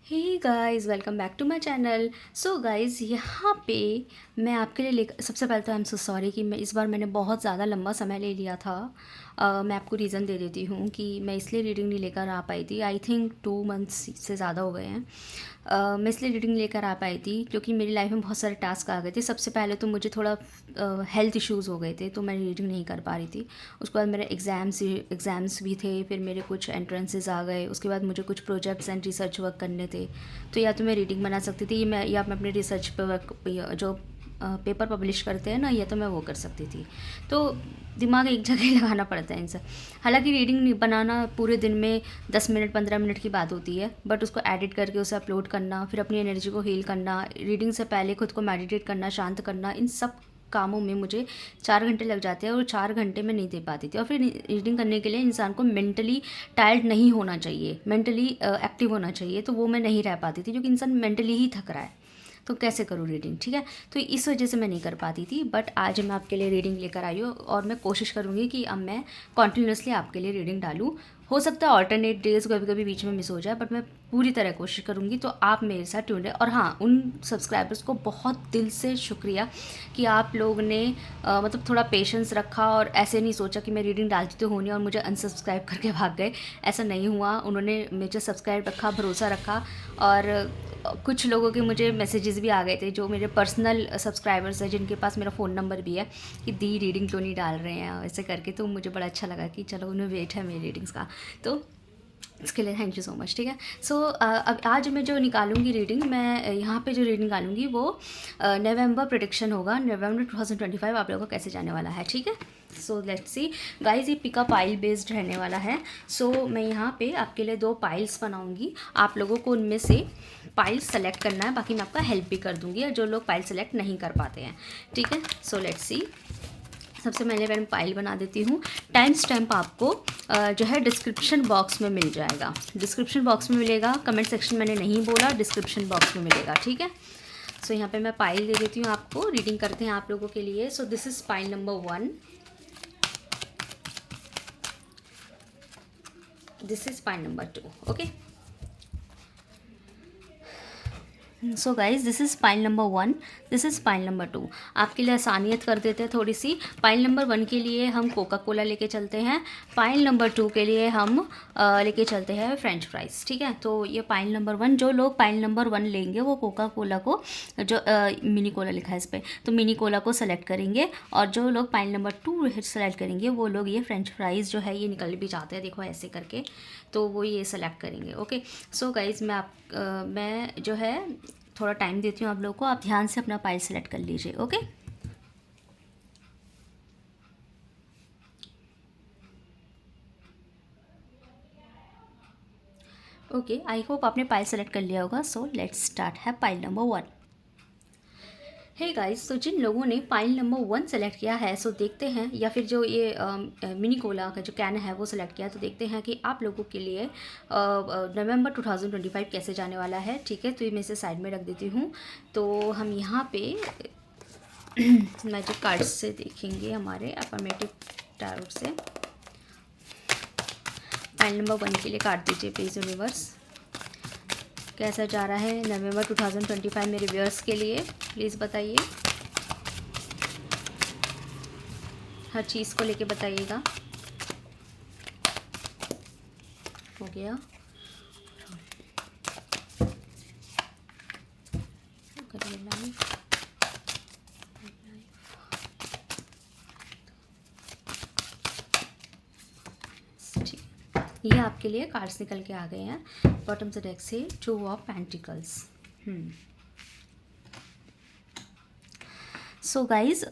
Hey guys, welcome back to my channel. So guys, यहाँ पे मैं आपके लिए सबसे पहले तो आई एम सो सॉरी कि मैं इस बार मैंने बहुत ज़्यादा लंबा समय ले लिया था। मैं आपको रीज़न दे देती हूँ कि मैं इसलिए रीडिंग नहीं लेकर आ पाई थी। आई थिंक 2 मंथ्स से ज़्यादा हो गए हैं। मैं इसलिए रीडिंग लेकर आ पाई थी क्योंकि मेरी लाइफ में बहुत सारे टास्क आ गए थे। सबसे पहले तो मुझे थोड़ा हेल्थ इश्यूज़ हो गए थे, तो मैं रीडिंग नहीं कर पा रही थी। उसके बाद मेरे एग्ज़ाम्स भी थे, फिर मेरे कुछ एंट्रेंसेस आ गए। उसके बाद मुझे कुछ प्रोजेक्ट्स एंड रिसर्च वर्क करने थे। तो या तो मैं रीडिंग बना सकती थी, या मैं अपने रिसर्च पे वर्क जो पेपर पब्लिश करते हैं ना, या तो मैं वो कर सकती थी। तो दिमाग एक जगह ही लगाना पड़ता है इनसे। हालांकि रीडिंग बनाना पूरे दिन में 10 मिनट 15 मिनट की बात होती है, बट उसको एडिट करके उसे अपलोड करना, फिर अपनी एनर्जी को हील करना, रीडिंग से पहले खुद को मेडिटेट करना, शांत करना, इन सब कामों में मुझे 4 घंटे लग जाते हैं और 4 घंटे में नहीं दे पाती थी। और फिर रीडिंग करने के लिए इंसान को मेंटली टायर्ड नहीं होना चाहिए, मेंटली एक्टिव होना चाहिए। तो वो मैं नहीं रह पाती थी क्योंकि इंसान मेंटली ही थक रहा है, तो कैसे करूँ रीडिंग, ठीक है। तो इस वजह से मैं नहीं कर पाती थी, बट आज मैं आपके लिए रीडिंग लेकर आई हूँ और मैं कोशिश करूँगी कि अब मैं कॉन्टीन्यूसली आपके लिए रीडिंग डालूँ। हो सकता है ऑल्टरनेट डेज कभी कभी बीच में मिस हो जाए, बट मैं पूरी तरह कोशिश करूँगी। तो आप मेरे साथ ट्यून्ड है। और हाँ, उन सब्सक्राइबर्स को बहुत दिल से शुक्रिया कि आप लोग ने मतलब थोड़ा पेशेंस रखा और ऐसे नहीं सोचा कि मैं रीडिंग डालती तो होनी और मुझे अनसब्सक्राइब करके भाग गए। ऐसा नहीं हुआ, उन्होंने मुझे सब्सक्राइब रखा, भरोसा रखा। और कुछ लोगों के मुझे मैसेजेस भी आ गए थे जो मेरे पर्सनल सब्सक्राइबर्स हैं, जिनके पास मेरा फ़ोन नंबर भी है, कि दी रीडिंग क्यों नहीं डाल रहे हैं ऐसे करके। तो मुझे बड़ा अच्छा लगा कि चलो उन्हें वेट है मेरी रीडिंग्स का। तो इसके लिए थैंक यू सो मच, ठीक है। सो अब आज मैं जो निकालूंगी रीडिंग, मैं यहाँ पे जो रीडिंग निकालूंगी वो नवंबर प्रेडिक्शन होगा। नवंबर 2025 आप लोगों को कैसे जाने वाला है, ठीक है। सो लेट्स सी गाइस, ये पिका पाइल बेस्ड रहने वाला है। सो मैं यहाँ पे आपके लिए 2 पाइल्स बनाऊंगी। आप लोगों को उनमें से पाइल सेलेक्ट करना है, बाकी मैं आपका हेल्प भी कर दूंगी और जो लोग पाइल सेलेक्ट नहीं कर पाते हैं, ठीक है। सो लेट्स सी, सबसे पहले मैं पाइल बना देती हूँ। टाइम स्टैम्प आपको जो है डिस्क्रिप्शन बॉक्स में मिल जाएगा, डिस्क्रिप्शन बॉक्स में मिलेगा। कमेंट सेक्शन मैंने नहीं बोला, डिस्क्रिप्शन बॉक्स में मिलेगा, ठीक है। सो यहाँ पे मैं पाइल दे देती हूँ आपको, रीडिंग करते हैं आप लोगों के लिए। So this is pile number 1, this is pile number 2, okay. So guys, this is pile number 1, this is pile number 2। आपके लिए आसानियत कर देते हैं थोड़ी सी। पाइल नंबर 1 के लिए हम कोका कोला लेके चलते हैं, पाइल नंबर 2 के लिए हम लेके चलते हैं फ्रेंच फ्राइज, ठीक है। तो ये पाइल नंबर 1, जो लोग पाइल नंबर 1 लेंगे वो कोका कोला को, जो मिनी कोला लिखा है इस पर, तो मिनी कोला को सेलेक्ट करेंगे। और जो लोग पाइल नंबर 2 सेलेक्ट करेंगे वो लोग ये फ्रेंच फ्राइज़ जो है, ये निकल भी जाते हैं देखो ऐसे करके, तो वो ये सेलेक्ट करेंगे, ओके। सो गाइज, मैं जो है थोड़ा टाइम देती हूँ आप लोगों को, आप ध्यान से अपना पाइल सेलेक्ट कर लीजिए, ओके। ओके, आई होप आपने पाइल सेलेक्ट कर लिया होगा। सो लेट्स स्टार्ट है पाइल नंबर 1। हे गाइस, तो जिन लोगों ने पाइल नंबर 1 सेलेक्ट किया है, सो देखते हैं, या फिर जो ये मिनी कोला का जो कैन है वो सेलेक्ट किया, तो देखते हैं कि आप लोगों के लिए नवंबर 2025 कैसे जाने वाला है, ठीक है। तो ये मैं इसे साइड में रख देती हूँ। तो हम यहाँ पे मैजिक कार्ड्स से देखेंगे, हमारे अफर्मेटिव टैरोट से। पाइल नंबर 1 के लिए कार्ड दीजिए प्लीज़ यूनिवर्स, कैसा जा रहा है नवंबर 2025 मेरे व्यूअर्स के लिए, प्लीज़ बताइए। हर चीज़ को लेके बताइएगा। हो गया, ये आपके लिए कार्ड्स निकल के आ गए हैं बॉटम से डेक से। 2 ऑफ पेंटिकल्स। सो गाइज़,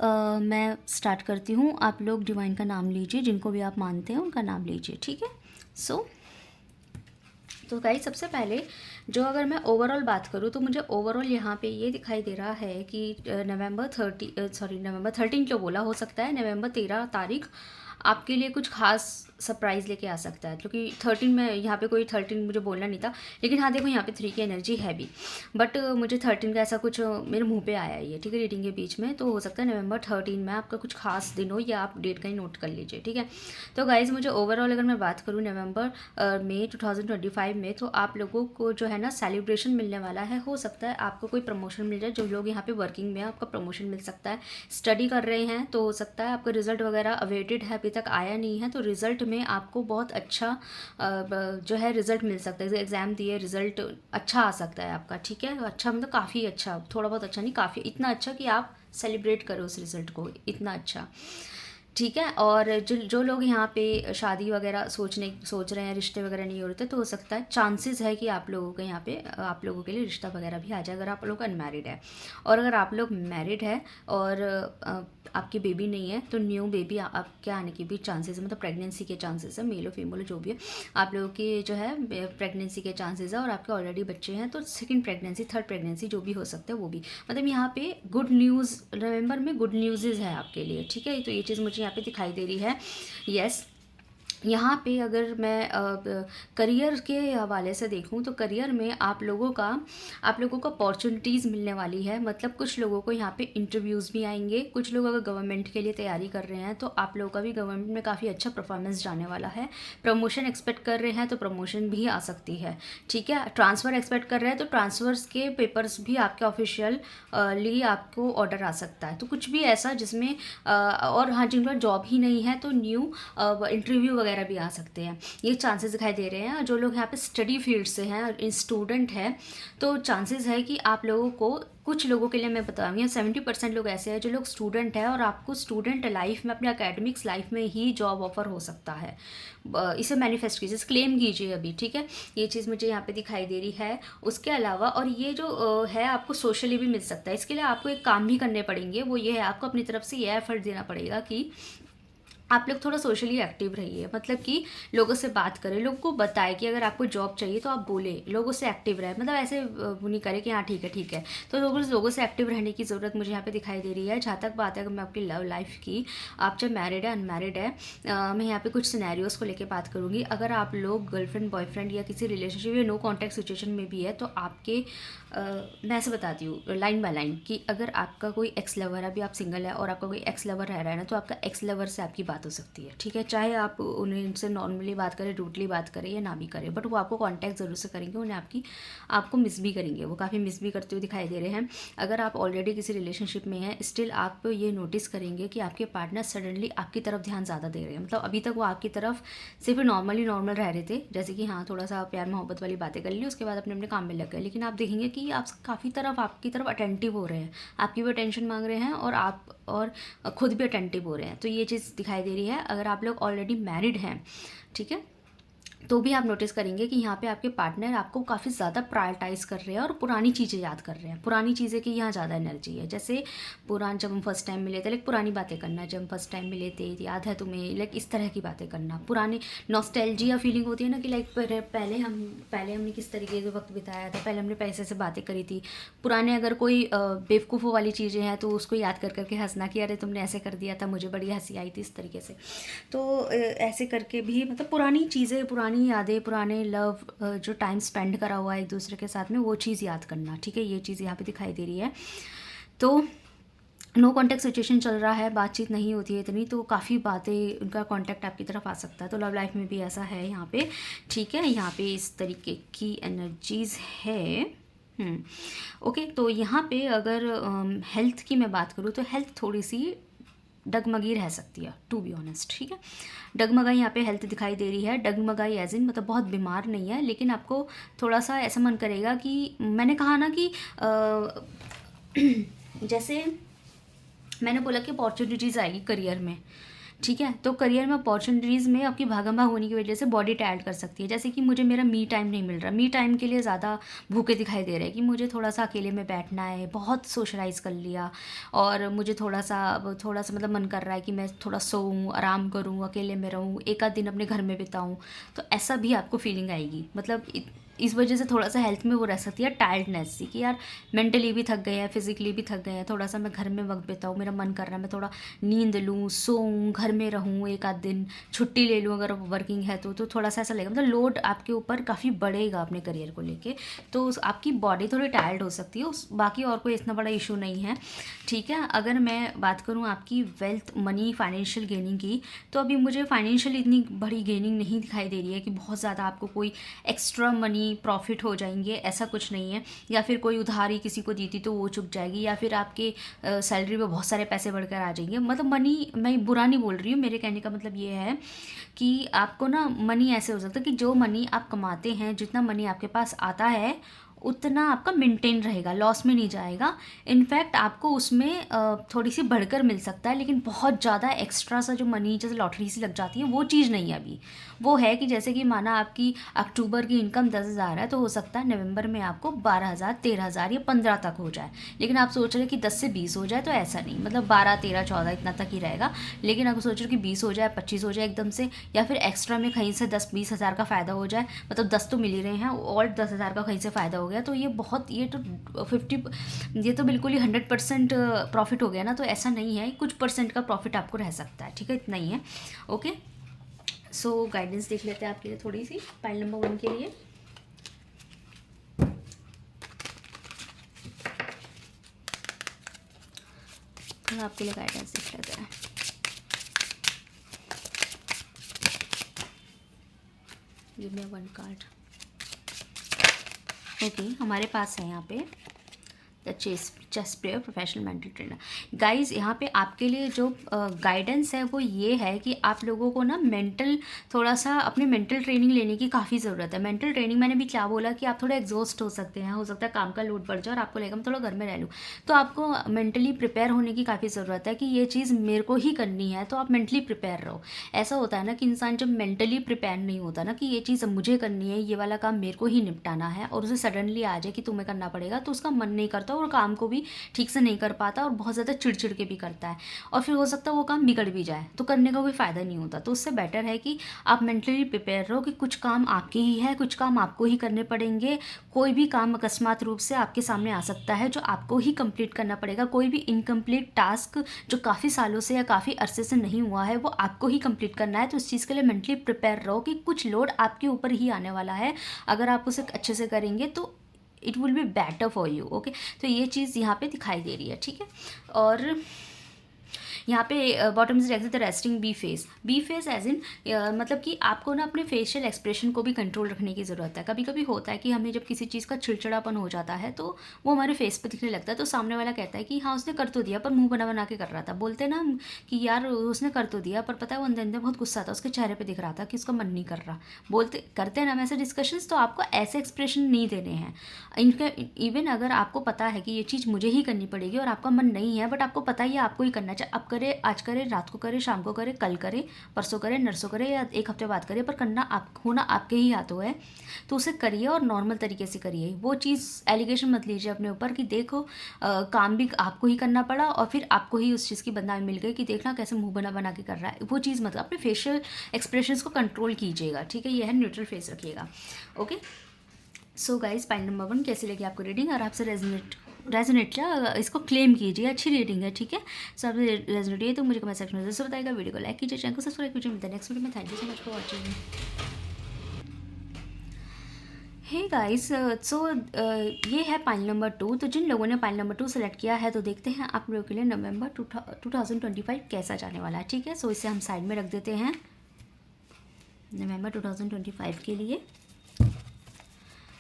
मैं स्टार्ट करती हूँ। आप लोग डिवाइन का नाम लीजिए, जिनको भी आप मानते हैं उनका नाम लीजिए, ठीक है। सो तो गाइस, सबसे पहले जो अगर मैं ओवरऑल बात करूँ तो मुझे ओवरऑल यहाँ पे ये दिखाई दे रहा है कि नवंबर 13 क्यों बोला, हो सकता है नवंबर 13 तारीख आपके लिए कुछ खास सरप्राइज़ लेके आ सकता है, क्योंकि 13 में यहाँ पे कोई 13 मुझे बोलना नहीं था, लेकिन हाँ देखो यहाँ पे 3 की एनर्जी है भी, बट मुझे 13 का ऐसा कुछ मेरे मुंह पे आया ही है, ठीक है, रीडिंग के बीच में। तो हो सकता है नवंबर 13 में आपका कुछ खास दिन हो, या आप डेट कहीं नोट कर लीजिए, ठीक है। तो गाइज़ मुझे ओवरऑल अगर मैं बात करूँ नवंबर में 2025 में, तो आप लोगों को जो है ना सेलिब्रेशन मिलने वाला है। हो सकता है आपको कोई प्रमोशन मिल जाए, जो लोग यहाँ पे वर्किंग में है आपका प्रमोशन मिल सकता है। स्टडी कर रहे हैं तो हो सकता है आपका रिजल्ट वगैरह अवेटेड है, अभी तक आया नहीं है, तो रिजल्ट में आपको बहुत अच्छा जो है रिजल्ट मिल सकता है। एग्ज़ाम दिए रिजल्ट अच्छा आ सकता है आपका, ठीक है। अच्छा मतलब काफ़ी अच्छा, थोड़ा बहुत अच्छा नहीं, काफ़ी इतना अच्छा कि आप सेलिब्रेट करो उस रिज़ल्ट को, इतना अच्छा, ठीक है। और जो जो लोग यहाँ पे शादी वगैरह सोच रहे हैं, रिश्ते वगैरह नहीं हो रहे थे, तो हो सकता है चांसेस है कि आप लोगों के यहाँ पे आप लोगों के लिए रिश्ता वगैरह भी आ जाए, अगर आप लोग अनमैरिड है। और अगर आप लोग मैरिड है और आपकी बेबी नहीं है, तो न्यू बेबी आपके आने की भी चांसेस है, मतलब प्रेगनेंसी के चांसेस है, मेल और फीमेल जो भी है, आप लोगों के जो है प्रेगनेंसी के चांसेस है। और आपके ऑलरेडी बच्चे हैं तो सेकंड प्रेगनेंसी, थर्ड प्रेगनेंसी जो भी हो सकता है वो भी, मतलब यहाँ पे गुड न्यूज़, नवंबर में गुड न्यूज़ है आपके लिए, ठीक है। तो ये चीज़ मुझे यहाँ पे दिखाई दे रही है। यस, यहाँ पे अगर मैं करियर के हवाले से देखूँ, तो करियर में आप लोगों को अपॉर्चुनिटीज़ मिलने वाली है। मतलब कुछ लोगों को यहाँ पे इंटरव्यूज़ भी आएंगे। कुछ लोग अगर गवर्नमेंट के लिए तैयारी कर रहे हैं, तो आप लोगों का भी गवर्नमेंट में काफ़ी अच्छा परफॉर्मेंस जाने वाला है। प्रमोशन एक्सपेक्ट कर रहे हैं तो प्रमोशन भी आ सकती है, ठीक है। ट्रांसफ़र एक्सपेक्ट कर रहे हैं तो ट्रांसफ़र्स के पेपर्स भी आपके ऑफिशियल ली आपको ऑर्डर आ सकता है। तो कुछ भी ऐसा जिसमें और हाँ, जिनका जॉब ही नहीं है तो न्यू इंटरव्यू वगैरह भी आ सकते हैं, ये चांसेस दिखाई दे रहे हैं। जो लोग यहाँ पे स्टडी फील्ड से हैं, स्टूडेंट हैं, तो चांसेस है कि आप लोगों को, कुछ लोगों के लिए मैं बताऊँगी 70% लोग ऐसे हैं जो लोग स्टूडेंट हैं, और आपको स्टूडेंट लाइफ में, अपने एकेडमिक्स लाइफ में ही जॉब ऑफर हो सकता है। इसे मैनिफेस्ट कीजिए, क्लेम कीजिए अभी, ठीक है। ये चीज़ मुझे यहाँ पे दिखाई दे रही है। उसके अलावा और ये जो है आपको सोशली भी मिल सकता है। इसके लिए आपको एक काम भी करने पड़ेंगे, वो ये है, आपको अपनी तरफ से ये एफर्ट देना पड़ेगा कि आप लोग थोड़ा सोशली एक्टिव रहिए। मतलब कि लोगों से बात करें, लोगों को बताएं कि अगर आपको जॉब चाहिए तो आप बोले, लोगों से एक्टिव रहे। मतलब ऐसे वो नहीं करें कि हाँ ठीक है ठीक है। तो लोगों से एक्टिव रहने की ज़रूरत मुझे यहाँ पे दिखाई दे रही है। जहाँ तक बात है अगर मैं आपकी लव लाइफ की, आप चाहे मैरिड है अनमैरिड है, मैं यहाँ पे कुछ सिनेरियोज़ को लेकर बात करूँगी। अगर आप लोग गर्लफ्रेंड बॉयफ्रेंड या किसी रिलेशनशिप या नो कॉन्टैक्ट सिचुएशन में भी है, तो आपके मैं ऐसे बताती हूँ लाइन बाय लाइन कि अगर आपका कोई एक्स लवर है, अभी आप सिंगल है और आपका कोई एक्स लवर रह रहा है ना, तो आपका एक्स लवर से आपकी बात हो सकती है, ठीक है। चाहे आप उनसे नॉर्मली बात करें, रूटली बात करें या ना भी करें, बट वो आपको कांटेक्ट ज़रूर से करेंगे, उन्हें आपको मिस भी करेंगे, वो काफ़ी मिस भी करते हुए दिखाई दे रहे हैं। अगर आप ऑलरेडी किसी रिलेशनशिप में हैं, स्टिल आप ये नोटिस करेंगे कि आपके पार्टनर सडनली आपकी तरफ ध्यान ज़्यादा दे रहे हैं। मतलब अभी तक वो आपकी तरफ सिर्फ नॉर्मल रह रहे थे, जैसे कि हाँ थोड़ा सा प्यार मोहब्बत वाली बातें कर ली, उसके बाद अपने अपने काम में लग गए, लेकिन आप देखेंगे कि आप काफ़ी तरफ आपकी तरफ अटेंटिव हो रहे हैं, आपकी भी अटेंशन मांग रहे हैं, और आप और खुद भी अटेंटिव हो रहे हैं। तो ये चीज़ दिखाई दे रही है। अगर आप लोग ऑलरेडी मैरिड हैं, ठीक है, तो भी आप नोटिस करेंगे कि यहाँ पे आपके पार्टनर आपको काफ़ी ज़्यादा प्रायोरिटाइज कर रहे हैं और पुरानी चीज़ें याद कर रहे हैं। पुरानी चीज़ें की यहाँ ज़्यादा एनर्जी है। जैसे जब हम फर्स्ट टाइम मिले थे, लाइक पुरानी बातें करना, जब हम फर्स्ट टाइम मिले थे याद है तुम्हें, लाइक इस तरह की बातें करना। पुरानी नॉस्टैल्जिया फीलिंग होती है ना कि लाइक पहले हमने किस तरीके से वक्त बिताया था, पहले हमने पैसे से बातें करी थी। पुराने अगर कोई बेवकूफ़ों वाली चीज़ें हैं तो उसको याद कर करके हंसना कि अरे तुमने ऐसे कर दिया था, मुझे बड़ी हंसी आई थी, इस तरीके से। तो ऐसे करके भी, मतलब पुरानी चीज़ें, पुरानी यादें, पुराने लव, जो टाइम स्पेंड करा हुआ है एक दूसरे के साथ में, वो चीज़ याद करना, ठीक है। ये चीज़ यहाँ पे दिखाई दे रही है। तो नो कॉन्टैक्ट सिचुएशन चल रहा है, बातचीत नहीं होती है इतनी, तो काफ़ी बातें, उनका कॉन्टैक्ट आपकी तरफ आ सकता है। तो लव लाइफ में भी ऐसा है यहाँ पे, ठीक है। यहाँ पे इस तरीके की एनर्जीज़ है। ओके, तो यहाँ पे अगर हेल्थ की मैं बात करूँ, तो हेल्थ थोड़ी सी डगमगी रह सकती है, टू बी ऑनेस्ट, ठीक है। डगमगाई यहाँ पे हेल्थ दिखाई दे रही है। डगमगाई एज इन मतलब बहुत बीमार नहीं है, लेकिन आपको थोड़ा सा ऐसा मन करेगा कि, मैंने कहा ना कि जैसे मैंने बोला कि अपॉर्चुनिटीज़ आएगी करियर में, ठीक है। तो करियर में अपॉर्चुनिटीज़ में आपकी भागम भाग होने की वजह से बॉडी टायर्ड कर सकती है। जैसे कि मुझे मेरा मी टाइम नहीं मिल रहा, मी टाइम के लिए ज़्यादा भूखे दिखाई दे रहे हैं कि मुझे थोड़ा सा अकेले में बैठना है, बहुत सोशलाइज़ कर लिया, और मुझे थोड़ा सा मतलब मन कर रहा है कि मैं थोड़ा सोऊं, आराम करूं, अकेले में रहूं, एक आध दिन अपने घर में बिताऊं। तो ऐसा भी आपको फीलिंग आएगी। मतलब इस वजह से थोड़ा सा हेल्थ में वो रह सकती है टायर्डनेस सी, कि यार मेंटली भी थक गए हैं, फिजिकली भी थक गए हैं, थोड़ा सा मैं घर में वक्त बिताऊँ, मेरा मन कर रहा है मैं थोड़ा नींद लूँ, सोऊं, घर में रहूँ, एक आध दिन छुट्टी ले लूँ अगर वर्किंग है तो थोड़ा सा ऐसा लगेगा, मतलब लोड आपके ऊपर काफ़ी बढ़ेगा अपने करियर को लेके, तो आपकी बॉडी थोड़ी टायर्ड हो सकती है। बाकी और कोई इतना बड़ा इशू नहीं है, ठीक है। अगर मैं बात करूँ आपकी वेल्थ, मनी, फाइनेंशियल गेनिंग की, तो अभी मुझे फाइनेंशियल इतनी बड़ी गेनिंग नहीं दिखाई दे रही है कि बहुत ज़्यादा आपको कोई एक्स्ट्रा मनी प्रॉफिट हो जाएंगे, ऐसा कुछ नहीं है। या फिर कोई उधारी किसी को दी थी तो वो चुक जाएगी, या फिर आपके सैलरी में बहुत सारे पैसे बढ़कर आ जाएंगे। मतलब मनी, मैं बुरा नहीं बोल रही हूँ, मेरे कहने का मतलब ये है कि आपको ना मनी ऐसे हो सकता है कि जो मनी आप कमाते हैं, जितना मनी आपके पास आता है उतना आपका मेंटेन रहेगा, लॉस में नहीं जाएगा। इनफैक्ट आपको उसमें थोड़ी सी बढ़कर मिल सकता है, लेकिन बहुत ज़्यादा एक्स्ट्रा सा जो मनी जैसे लॉटरी सी लग जाती है वो चीज़ नहीं है अभी। वो है कि जैसे कि माना आपकी अक्टूबर की इनकम 10,000 है, तो हो सकता है नवंबर में आपको 12,000, 13,000 या 15 तक हो जाए। लेकिन आप सोच रहे हैं कि 10 से 20 हो जाए, तो ऐसा नहीं, मतलब 12, 13, 14 इतना तक ही रहेगा। लेकिन अगर सोच रहे हो कि 20 हो जाए, 25 हो जाए एकदम से, या फिर एक्स्ट्रा में कहीं से 10-20 हज़ार का फ़ायदा हो जाए, मतलब 10 तो मिल ही रहे हैं और 10,000 का कहीं से फ़ायदा हो गया, तो ये बहुत, ये तो 50, ये तो बिल्कुल ही 100% प्रॉफिट हो गया ना। तो ऐसा नहीं है, कुछ परसेंट का प्रॉफिट आपको रह सकता है, ठीक है, इतना ही है। ओके, सो गाइडेंस देख लेते हैं आपके लिए थोड़ी सी पाइल नंबर 1 के लिए। थोड़ा आपके लिए गाइडेंस देख लेते हैं। Give me one card. Okay, हमारे पास है यहाँ पे the chess player, professional mental trainer. Guys, यहाँ पे आपके लिए जो गाइडेंस है वो ये है कि आप लोगों को ना मेंटल, थोड़ा सा अपने मेंटल ट्रेनिंग लेने की काफ़ी ज़रूरत है। मेंटल ट्रेनिंग मैंने भी क्या बोला कि आप थोड़ा एग्जॉस्ट हो सकते हैं, हो सकता है काम का लोड बढ़ जाए और आपको लगेगा मैं थोड़ा घर में रह लूँ, तो आपको मेंटली प्रिपेयर होने की काफ़ी ज़रूरत है कि ये चीज़ मेरे को ही करनी है, तो आप मेंटली प्रिपेयर रहो। ऐसा होता है ना कि इंसान जब मेंटली प्रिपेयर नहीं होता ना कि ये चीज़ अब मुझे करनी है, ये वाला काम मेरे को ही निपटाना है, और उसे सडनली आ जाए कि तुम्हें करना पड़ेगा, तो उसका मन नहीं करता और काम को भी ठीक से नहीं कर पाता और बहुत ज़्यादा चिड़चिड़ के भी करता है, और फिर हो सकता है वो काम बिगड़ भी जाए, तो करने का कोई फ़ायदा नहीं होता। तो उससे बेटर है कि आप मेंटली प्रिपेयर रहो कि कुछ काम आपके ही है, कुछ काम आपको ही करने पड़ेंगे। कोई भी काम अकस्मात रूप से आपके सामने आ सकता है जो आपको ही कंप्लीट करना पड़ेगा। कोई भी इनकम्प्लीट टास्क जो काफ़ी सालों से या काफ़ी अरसे से नहीं हुआ है वो आपको ही कंप्लीट करना है। तो इस चीज़ के लिए मेंटली प्रिपेयर रहो कि कुछ लोड आपके ऊपर ही आने वाला है। अगर आप उसे अच्छे से करेंगे तो it will be better for you. Okay, तो ये चीज़ यहाँ पे दिखाई दे रही है, ठीक है। और यहाँ पे बॉटम से the resting b face as in, मतलब कि आपको ना अपने फेशियल एक्सप्रेशन को भी कंट्रोल रखने की ज़रूरत है। कभी कभी होता है कि हमें जब किसी चीज़ का चिड़चिड़ापन हो जाता है तो वो हमारे फेस पे दिखने लगता है, तो सामने वाला कहता है कि हाँ उसने कर तो दिया पर मुंह बना बना के कर रहा था। बोलते हैं ना हम कि यार उसने कर तो दिया, पर पता है वो अंदर अंदर बहुत गुस्सा था, उसके चेहरे पर दिख रहा था कि उसका मन नहीं कर रहा। बोलते करते हैं ना ऐसे डिस्कशंस, तो आपको ऐसे एक्सप्रेशन नहीं देने हैं इनका। इवन अगर आपको पता है कि ये चीज़ मुझे ही करनी पड़ेगी और आपका मन नहीं है, बट आपको पता ही है आपको ही करना चाहिए, अब करे, आज करे, रात को करे, शाम को करे, कल करे, परसों करे, नरसों करे, या एक हफ्ते बाद करे, पर करना आप, होना आपके ही हाथों है, तो उसे करिए और नॉर्मल तरीके से करिए। वो चीज़ एलिगेशन मत लीजिए अपने ऊपर कि देखो काम भी आपको ही करना पड़ा और फिर आपको ही उस चीज़ की बदनामी मिल गई कि देखना कैसे मुंह बना बना के कर रहा है। वो चीज़ मतलब अपने फेशियल एक्सप्रेशंस को कंट्रोल कीजिएगा, ठीक है। यह है न्यूट्रल फेस रखिएगा। Okay, so guys, point number 1 कैसी लगी आपको रीडिंग, और आपसे रेजोनेट क्या, इसको क्लेम कीजिए, अच्छी रीडिंग है, ठीक है। सो आपसे रेजोनेट है तो मुझे कमेंट सेक्शन में जरूर बताएगा। वीडियो को लाइक कीजिए, चैनल को सब्सक्राइब कीजिए। मिलता है नेक्स्ट वीडियो में। Thank you so much for watching. Hey guys, so ये है पाइल नंबर 2। तो जिन लोगों ने पाइल नंबर 2 सेलेक्ट किया है, तो देखते हैं आप लोगों के लिए नवंबर 2025 कैसा जाने वाला है, ठीक है। सो इसे हम साइड में रख देते हैं नवंबर 2025 के लिए।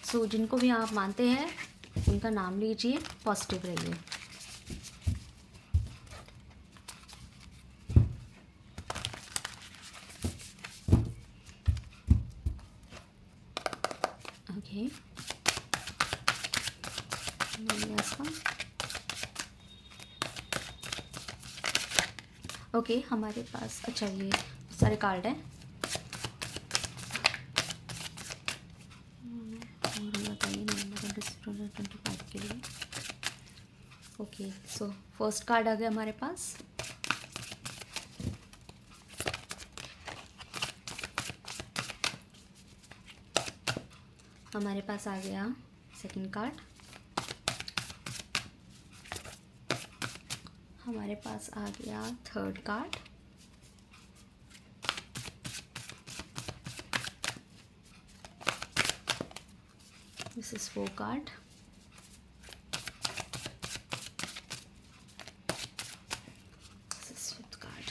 सो जिनको भी आप मानते हैं उनका नाम लीजिए, पॉजिटिव रहिए। ओके, ओके, हमारे पास अच्छा ये सारे कार्ड हैं। बताइए नवंबर 2025 के लिए। ओके, सो फर्स्ट कार्ड आ गया हमारे पास। हमारे पास आ गया सेकंड कार्ड, हमारे पास आ गया third card, this is four card, this is fifth card,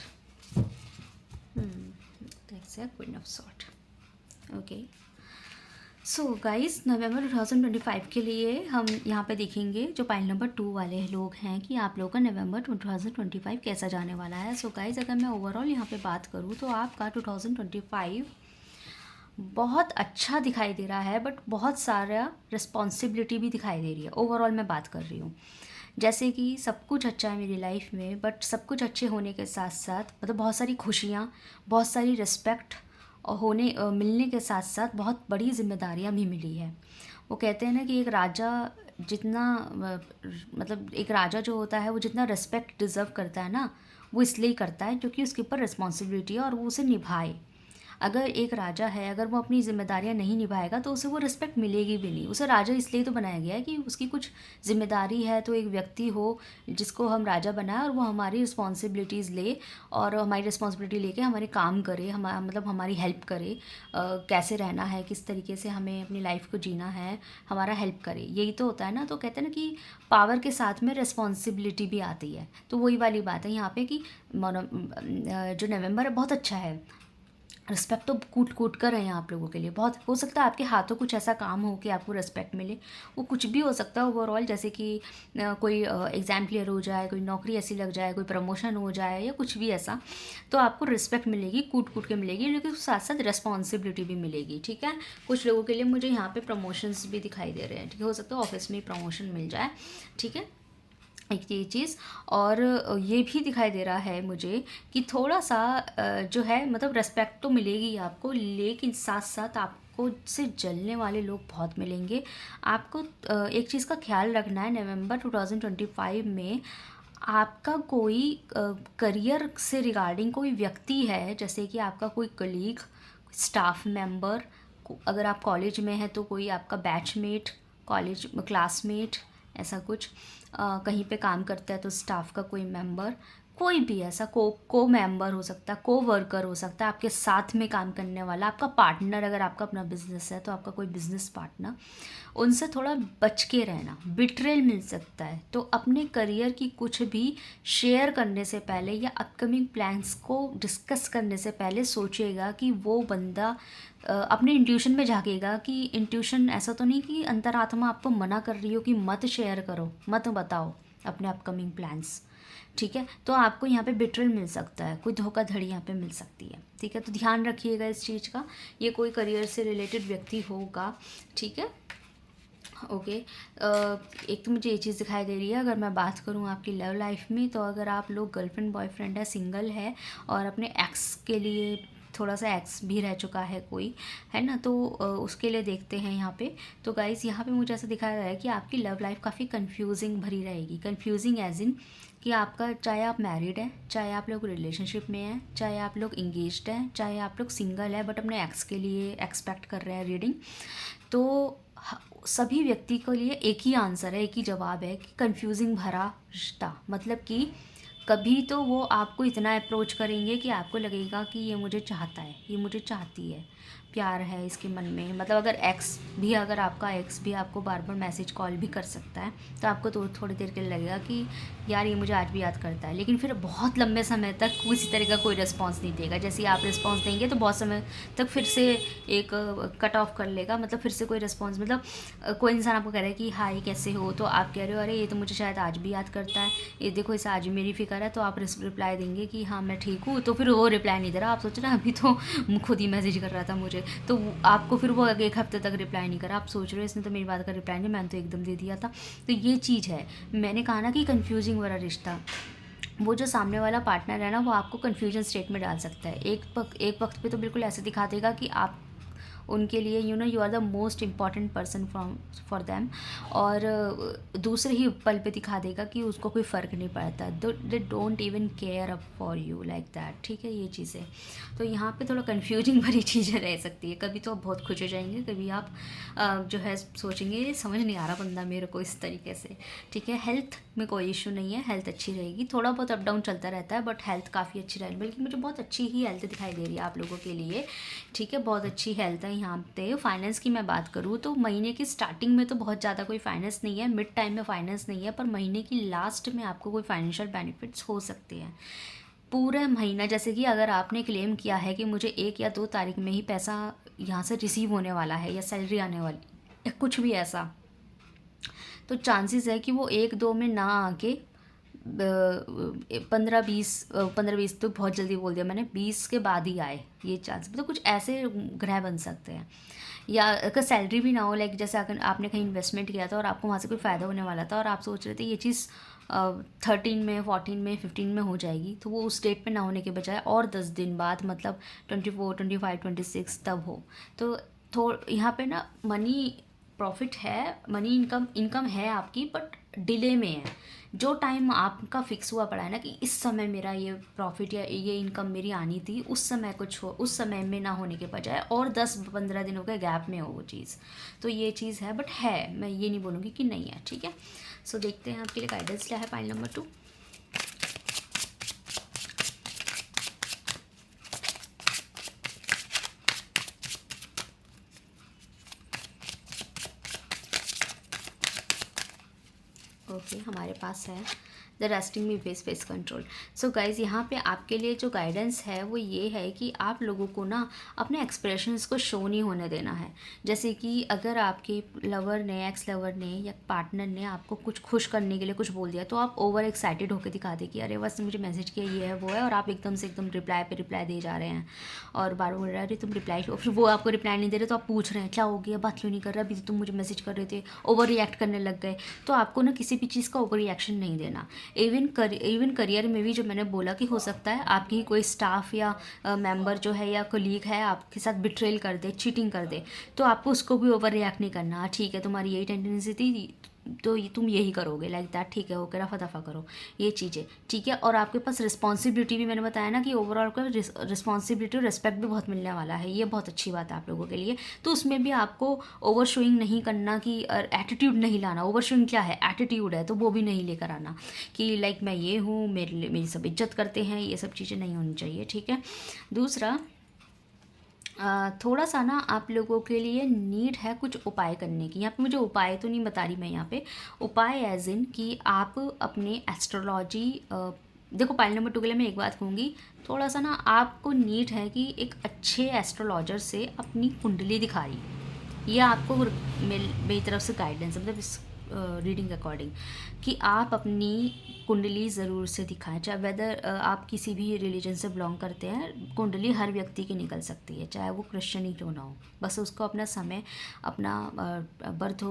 that's a queen of sword. Okay, so guys November 2025 के लिए हम यहाँ पे देखेंगे जो पाइल नंबर 2 वाले लोग हैं कि आप लोगों का नवंबर 2025 कैसा जाने वाला है। सो गाइस अगर मैं ओवरऑल यहाँ पे बात करूँ तो आपका 2025 बहुत अच्छा दिखाई दे रहा है, बट बहुत सारा रिस्पॉन्सिबिलिटी भी दिखाई दे रही है। ओवरऑल मैं बात कर रही हूँ, जैसे कि सब कुछ अच्छा है मेरी लाइफ में, बट सब कुछ अच्छे होने के साथ साथ मतलब बहुत सारी खुशियाँ, बहुत सारी रिस्पेक्ट मिलने के साथ साथ बहुत बड़ी जिम्मेदारियाँ भी मिली है। वो कहते हैं ना कि एक राजा जितना मतलब एक राजा जो होता है वो जितना रिस्पेक्ट डिज़र्व करता है ना, वो इसलिए करता है क्योंकि उसके ऊपर रिस्पॉन्सिबिलिटी है और वो उसे निभाए। अगर एक राजा है, अगर वो अपनी जिम्मेदारियां नहीं निभाएगा तो उसे वो रिस्पेक्ट मिलेगी भी नहीं। उसे राजा इसलिए तो बनाया गया है कि उसकी कुछ जिम्मेदारी है, तो एक व्यक्ति हो जिसको हम राजा बनाए और वो हमारी रिस्पॉन्सिबिलिटीज़ ले और हमारी रिस्पॉन्सिबिलिटी लेके हमारे काम करे, मतलब हमारी हेल्प करे, कैसे रहना है, किस तरीके से हमें अपनी लाइफ को जीना है, हमारा हेल्प करे। यही तो होता है ना। तो कहते हैं ना कि पावर के साथ में रिस्पॉन्सिबिलिटी भी आती है। तो वही वाली बात है यहाँ पे कि जो नवंबर है बहुत अच्छा है। रिस्पेक्ट तो कूट कूट कर रहे हैं आप लोगों के लिए। बहुत हो सकता है आपके हाथों कुछ ऐसा काम हो कि आपको रिस्पेक्ट मिले, वो कुछ भी हो सकता है ओवरऑल, जैसे कि कोई एग्ज़ाम क्लियर हो जाए, कोई नौकरी ऐसी लग जाए, कोई प्रमोशन हो जाए या कुछ भी ऐसा, तो आपको रिस्पेक्ट मिलेगी, कूट कूट के मिलेगी, लेकिन साथ साथ रिस्पॉन्सिबिलिटी भी मिलेगी। ठीक है, कुछ लोगों के लिए मुझे यहाँ पे प्रमोशंस भी दिखाई दे रहे हैं। ठीक है, हो सकता है ऑफिस में प्रमोशन मिल जाए। ठीक है, एक ये चीज़। और ये भी दिखाई दे रहा है मुझे कि थोड़ा सा जो है मतलब रिस्पेक्ट तो मिलेगी आपको, लेकिन साथ साथ आपको से जलने वाले लोग बहुत मिलेंगे। आपको एक चीज़ का ख्याल रखना है, नवंबर 2025 में आपका कोई करियर से रिगार्डिंग कोई व्यक्ति है, जैसे कि आपका कोई कलीग, स्टाफ मेंबर, अगर आप कॉलेज में हैं तो कोई आपका बैचमेट, कॉलेज क्लासमेट, ऐसा कुछ कहीं पे काम करता है तो स्टाफ का कोई मेंबर, कोई भी ऐसा को मेंबर हो सकता है, को वर्कर हो सकता है, आपके साथ में काम करने वाला, आपका पार्टनर, अगर आपका अपना बिजनेस है तो आपका कोई बिजनेस पार्टनर, उनसे थोड़ा बच के रहना। बिट्रेल मिल सकता है। तो अपने करियर की कुछ भी शेयर करने से पहले या अपकमिंग प्लान्स को डिस्कस करने से पहले सोचिएगा कि वो बंदा अपने इंट्यूशन में झाँकेगा कि इंट्यूशन ऐसा तो नहीं कि अंतरात्मा आपको मना कर रही हो कि मत शेयर करो, मत बताओ अपने अपकमिंग प्लान्स। ठीक है, तो आपको यहाँ पे बिट्रेल मिल सकता है, कोई धोखाधड़ी यहाँ पे मिल सकती है। ठीक है, तो ध्यान रखिएगा इस चीज़ का। ये कोई करियर से रिलेटेड व्यक्ति होगा। ठीक है, ओके। एक तो मुझे ये चीज़ दिखाई दे रही है। अगर मैं बात करूँ आपकी लव लाइफ में, तो अगर आप लोग गर्लफ्रेंड बॉयफ्रेंड है, सिंगल है और अपने एक्स के लिए थोड़ा सा एक्स भी रह चुका है कोई, है ना, तो उसके लिए देखते हैं यहाँ पे। तो गाइस यहाँ पे मुझे ऐसा दिखाया रहा है कि आपकी लव लाइफ काफ़ी कंफ्यूजिंग भरी रहेगी। कंफ्यूजिंग एज इन कि आपका, चाहे आप मैरिड हैं, चाहे आप लोग रिलेशनशिप में हैं, चाहे आप लोग इंगेज्ड हैं, चाहे आप लोग सिंगल हैं बट अपने एक्स के लिए एक्सपेक्ट कर रहे हैं रीडिंग, तो सभी व्यक्ति के लिए एक ही आंसर है, एक ही जवाब है कि कंफ्यूजिंग भरा रिश्ता। मतलब कि कभी तो वो आपको इतना अप्रोच करेंगे कि आपको लगेगा कि ये मुझे चाहता है, ये मुझे चाहती है, प्यार है इसके मन में। मतलब अगर आपका एक्स भी आपको बार बार मैसेज कॉल भी कर सकता है, तो आपको तो थोड़ी देर के लिए लगेगा कि यार ये मुझे आज भी याद करता है, लेकिन फिर बहुत लंबे समय तक किसी तरह का कोई रिस्पॉन्स नहीं देगा। जैसे ही आप रिस्पॉन्स देंगे तो बहुत समय तक फिर से एक कट ऑफ कर लेगा, मतलब फिर से कोई रिस्पॉन्स, मतलब कोई इंसान आपको कह रहा है कि हाय कैसे हो, तो आप कह रहे हो अरे ये तो मुझे शायद आज भी याद करता है, ये देखो इसे आज भी मेरी फिक्र है, तो आप रिप्लाई देंगे कि हाँ मैं ठीक हूँ, तो फिर वो रिप्लाई नहीं दे रहा, आप सोच रहे हैं अभी तो खुद ही मैसेज कर रहा था मुझे, तो आपको फिर वो एक हफ्ते तक रिप्लाई नहीं करा, आप सोच रहे हो इसने तो मेरी बात का रिप्लाई नहीं, मैंने तो एकदम दे दिया था। तो ये चीज़ है, मैंने कहा ना कि कन्फ्यूजिंग वाला रिश्ता, वो जो सामने वाला पार्टनर है ना, वो आपको कन्फ्यूजन स्टेट में डाल सकता है। एक वक्त पे तो बिल्कुल ऐसे दिखा देगा कि आप उनके लिए you are the most important person for them. और दूसरे ही पल पे दिखा देगा कि उसको कोई फ़र्क नहीं पड़ता, they don't even care up for you like that, ठीक है। ये चीज़ें तो यहाँ पे थोड़ा कन्फ्यूजिंग भरी चीज़ें रह सकती है। कभी तो आप बहुत खुश हो जाएंगे, कभी आप जो है सोचेंगे समझ नहीं आ रहा बंदा मेरे को इस तरीके से, ठीक है। हेल्थ में कोई इशू नहीं है, हेल्थ अच्छी रहेगी, थोड़ा बहुत अप डाउन चलता रहता है बट हेल्थ काफ़ी अच्छी रहेगी, बल्कि मुझे बहुत अच्छी ही हेल्थ दिखाई दे रही है आप लोगों के लिए, ठीक है। बहुत अच्छी हेल्थ है यहाँ पे। फाइनेंस की मैं बात करूँ तो महीने की स्टार्टिंग में तो बहुत ज़्यादा कोई फाइनेंस नहीं है, मिड टाइम में फाइनेंस नहीं है, पर महीने की लास्ट में आपको कोई फाइनेंशियल बेनिफिट्स हो सकते हैं। पूरा महीना, जैसे कि अगर आपने क्लेम किया है कि मुझे 1 या 2 तारीख में ही पैसा यहाँ से रिसीव होने वाला है या सैलरी आने वाली या कुछ भी ऐसा, तो चांसेस है कि वो 1-2 में ना आके 15-20 तो बहुत जल्दी बोल दिया मैंने, 20 के बाद ही आए, ये चांस मतलब कुछ ऐसे ग्रह बन सकते हैं। या अगर सैलरी भी ना हो, लाइक जैसे अगर आपने कहीं इन्वेस्टमेंट किया था और आपको वहाँ से कोई फ़ायदा होने वाला था और आप सोच रहे थे ये चीज़ 13 में, 14 में, 15 में हो जाएगी, तो वो उस डेट पे ना होने के बजाय और 10 दिन बाद, मतलब 24, 25, 26 तब हो। तो यहाँ पे ना मनी प्रॉफिट है, मनी इनकम है आपकी, बट डिले में है। जो टाइम आपका फिक्स हुआ पड़ा है ना कि इस समय मेरा ये प्रॉफिट या ये इनकम मेरी आनी थी, उस समय कुछ हो, उस समय में ना होने के बजाय और 10-15 दिनों के गैप में हो वो चीज़, तो ये चीज़ है। बट है, मैं ये नहीं बोलूँगी कि नहीं है, ठीक है। सो देखते हैं आपके लिए गाइडेंस क्या है पाइल नंबर 2। ओके, हमारे पास है the resting me base face control. So guys, यहाँ पे आपके लिए जो गाइडेंस है वो ये है कि आप लोगों को ना अपने एक्सप्रेशंस को शो नहीं होने देना है। जैसे कि अगर आपके लवर ने, एक्स लवर ने या पार्टनर ने आपको कुछ खुश करने के लिए कुछ बोल दिया, तो आप ओवर एक्साइटेड होकर दिखा दे कि अरे बस मुझे मैसेज किया, ये है वो है, और आप एकदम से एकदम रिप्लाई पे रिप्लाई दे जा रहे हैं और बार बोल रहे हैं अरे तुम रिप्लाई, फिर वो आपको रिप्लाई नहीं दे रहे तो आप पूछ रहे हैं क्या हो गया, बात क्यों नहीं कर रहा, अभी तो तुम मुझे मैसेज कर रहे थे, ओवर रिएक्ट करने लग गए। तो आपको ना किसी भी चीज़ का ओवर रिएक्शन नहीं देना। इवन करियर में भी जो मैंने बोला कि हो सकता है आपकी कोई स्टाफ या मेंबर जो है या कोलीग है आपके साथ बिट्रेल कर दे, चीटिंग कर दे, तो आपको उसको भी ओवर रिएक्ट नहीं करना। ठीक है, तुम्हारी यही टेंडेंसी थी तो तुम यही करोगे लाइक दैट, ठीक है, ओके, रफा दफा करो ये चीज़ें, ठीक है। और आपके पास रिस्पॉन्सिबिलिटी भी, मैंने बताया ना कि ओवरऑल का रिस्पॉन्सिबिलिटी और रिस्पेक्ट भी बहुत मिलने वाला है, ये बहुत अच्छी बात है आप लोगों के लिए। तो उसमें भी आपको ओवर शोइंग नहीं करना कि एटीट्यूड नहीं लाना। ओवर शोइंग क्या है, एटीट्यूड है, तो वो भी नहीं लेकर आना कि लाइक मैं ये हूँ, मेरी सब इज्जत करते हैं, ये सब चीज़ें नहीं होनी चाहिए, ठीक है। दूसरा, थोड़ा सा ना आप लोगों के लिए नीड है कुछ उपाय करने की। यहाँ पे मुझे उपाय तो नहीं बता रही मैं, यहाँ पे उपाय एज इन कि आप अपने एस्ट्रोलॉजी, देखो पाइल नंबर 2 के लिए मैं एक बात कहूँगी, थोड़ा सा ना आपको नीड है कि एक अच्छे एस्ट्रोलॉजर से अपनी कुंडली दिखाई, ये आपको मेरी तरफ से गाइडेंस है, मतलब इस रीडिंग अकॉर्डिंग कि आप अपनी कुंडली ज़रूर से दिखाएं। चाहे वेदर आप किसी भी रिलीजन से बिलोंग करते हैं, कुंडली हर व्यक्ति की निकल सकती है, चाहे वो क्रिश्चियन ही क्यों ना हो। बस उसको अपना समय, अपना बर्थ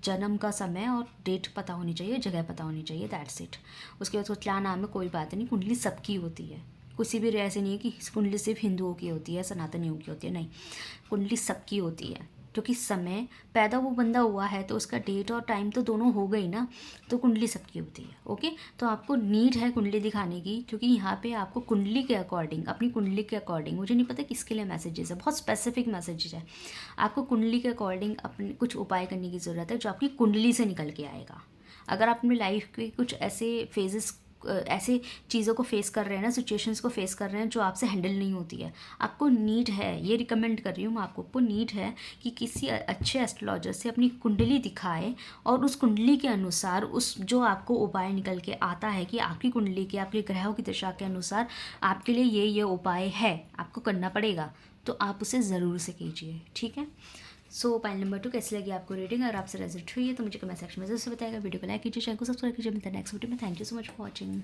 जन्म का समय और डेट पता होनी चाहिए, जगह पता होनी चाहिए, दैट्स इट। उसके बाद उसको क्या नाम है कोई बात नहीं, कुंडली सबकी होती है, किसी भी ऐसे नहीं है कि कुंडली सिर्फ हिंदुओं की होती है, सनातनियों की होती है, नहीं, कुंडली सबकी होती है। क्योंकि समय पैदा वो बंदा हुआ है तो उसका डेट और टाइम तो दोनों हो गई ना, तो कुंडली सबकी होती है, ओके। तो आपको नीड है कुंडली दिखाने की, क्योंकि यहाँ पे आपको कुंडली के अकॉर्डिंग, अपनी कुंडली के अकॉर्डिंग, मुझे नहीं पता किसके लिए मैसेजेस है, बहुत स्पेसिफिक मैसेजेस है, आपको कुंडली के अकॉर्डिंग अपने कुछ उपाय करने की ज़रूरत है जो आपकी कुंडली से निकल के आएगा। अगर आप अपनी लाइफ के कुछ ऐसे फेजेस, ऐसे चीज़ों को फेस कर रहे हैं ना, सिचुएशंस को फेस कर रहे हैं जो आपसे हैंडल नहीं होती है, आपको नीड है, ये रिकमेंड कर रही हूँ मैं आपको नीड है कि किसी अच्छे एस्ट्रोलॉजर से अपनी कुंडली दिखाए और उस कुंडली के अनुसार उस जो आपको उपाय निकल के आता है कि आपकी कुंडली के, आपके ग्रहों की दिशा के अनुसार आपके लिए ये उपाय है, आपको करना पड़ेगा, तो आप उसे ज़रूर से कीजिए, ठीक है। सो पाइल नंबर 2 कैसी लगी आपको रीडिंग? अगर आपसे रेजल्ट हुई है तो मुझे कमेंट सेक्शन में जरूर से बताएगा। वीडियो को लाइक कीजिए, चैनल को सब्सक्राइब कीजिए। मिलता है नेक्स्ट वीडियो में। Thank you so much for watching.